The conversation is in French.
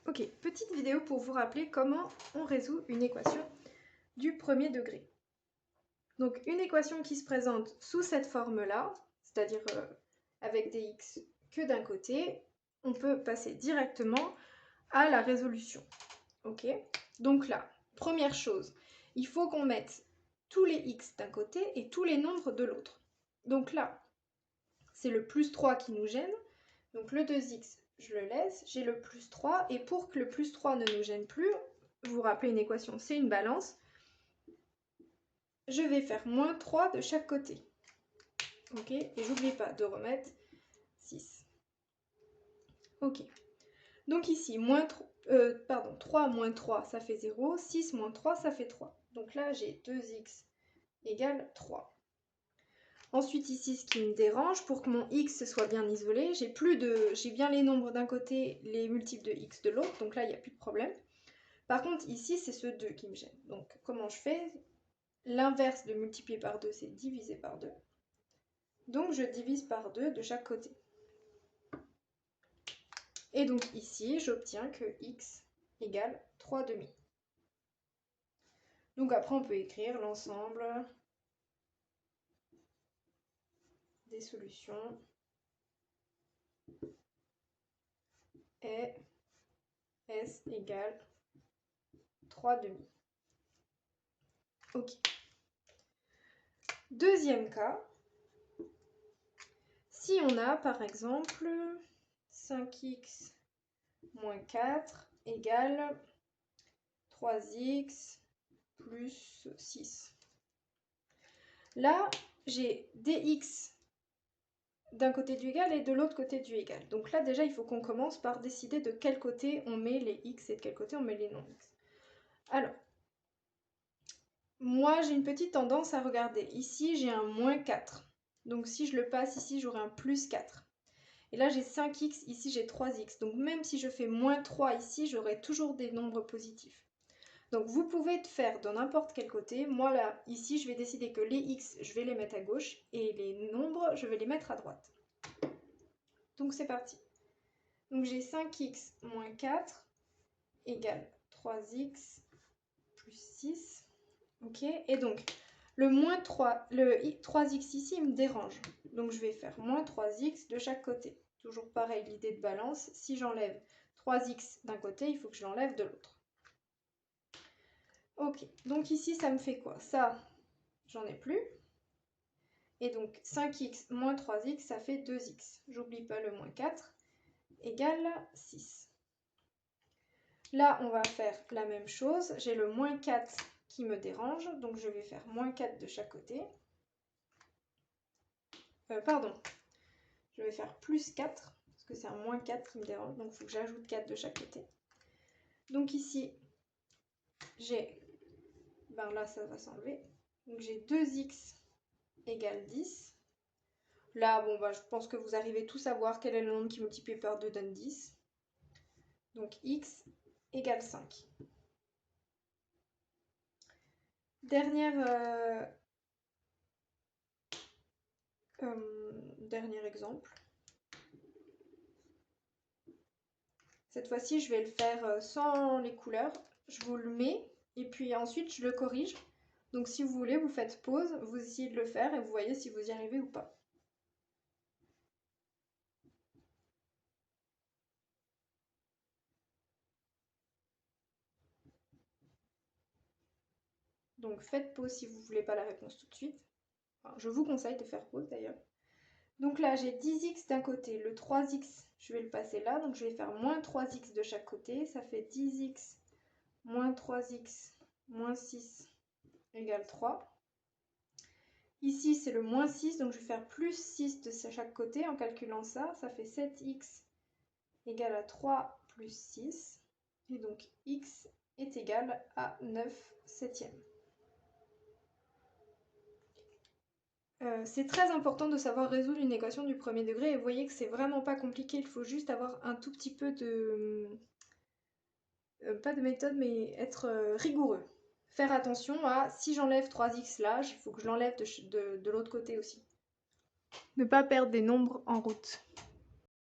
Ok, petite vidéo pour vous rappeler comment on résout une équation du premier degré. Donc une équation qui se présente sous cette forme-là, c'est-à-dire avec des x que d'un côté, on peut passer directement à la résolution. Ok, donc là, première chose, il faut qu'on mette tous les x d'un côté et tous les nombres de l'autre. Donc là, c'est le plus 3 qui nous gêne, donc le 2x, je le laisse, j'ai le plus 3, et pour que le plus 3 ne nous gêne plus, vous vous rappelez une équation, c'est une balance, je vais faire moins 3 de chaque côté. Ok, et j'oublie pas de remettre 6. Ok, donc ici, 3 moins 3, ça fait 0, 6 moins 3, ça fait 3. Donc là, j'ai 2x égale 3. Ensuite ici, ce qui me dérange, pour que mon x soit bien isolé, j'ai bien les nombres d'un côté, les multiples de x de l'autre, donc là il n'y a plus de problème. Par contre ici c'est ce 2 qui me gêne. Donc comment je fais? L'inverse de multiplier par 2 c'est diviser par 2. Donc je divise par 2 de chaque côté. Et donc ici j'obtiens que x égale 3 demi. Donc après on peut écrire l'ensemble des solutions est S égale 3 demi. Ok. Deuxième cas, si on a par exemple 5x moins 4 égale 3x plus 6. Là, j'ai des x d'un côté du égal et de l'autre côté du égal. Donc là, déjà, il faut qu'on commence par décider de quel côté on met les x et de quel côté on met les non-x. Alors, moi, j'ai une petite tendance à regarder. Ici, j'ai un moins 4. Donc si je le passe ici, j'aurai un plus 4. Et là, j'ai 5x, ici j'ai 3x. Donc même si je fais moins 3 ici, j'aurai toujours des nombres positifs. Donc vous pouvez faire de n'importe quel côté. Moi là, ici, je vais décider que les x, je vais les mettre à gauche et les nombres, je vais les mettre à droite. Donc c'est parti. Donc j'ai 5x moins 4 égale 3x plus 6. Ok, et donc le 3x ici, il me dérange. Donc je vais faire moins 3x de chaque côté. Toujours pareil, l'idée de balance. Si j'enlève 3x d'un côté, il faut que je l'enlève de l'autre. Ok, donc ici, ça me fait quoi? Ça, j'en ai plus. Et donc 5x moins 3x, ça fait 2x. J'oublie pas le moins 4, égale 6. Là, on va faire la même chose. J'ai le moins 4 qui me dérange, donc je vais faire moins 4 de chaque côté. Je vais faire plus 4, parce que c'est un moins 4 qui me dérange, donc il faut que j'ajoute 4 de chaque côté. Donc ici, j'ai, là ça va s'enlever, donc j'ai 2x égale 10. Là, je pense que vous arrivez tous à voir quel est le nombre qui multiplié par 2 donne 10. Donc x égale 5. Dernier exemple. Cette fois-ci, je vais le faire sans les couleurs. Je vous le mets et puis ensuite, je le corrige. Donc si vous voulez, vous faites pause, vous essayez de le faire et vous voyez si vous y arrivez ou pas. Donc faites pause si vous ne voulez pas la réponse tout de suite. Enfin, je vous conseille de faire pause d'ailleurs. Donc là, j'ai 10x d'un côté, le 3x, je vais le passer là. Donc je vais faire moins 3x de chaque côté. Ça fait 10x moins 3x moins 6 égale 3. Ici, c'est le moins 6, donc je vais faire plus 6 de chaque côté en calculant ça. Ça fait 7x égale à 3 plus 6. Et donc x est égal à 9 septièmes. C'est très important de savoir résoudre une équation du premier degré et vous voyez que c'est vraiment pas compliqué, il faut juste avoir un tout petit peu de... pas de méthode, mais être rigoureux. Faire attention à, si j'enlève 3x là, il faut que je l'enlève de l'autre côté aussi. Ne pas perdre des nombres en route.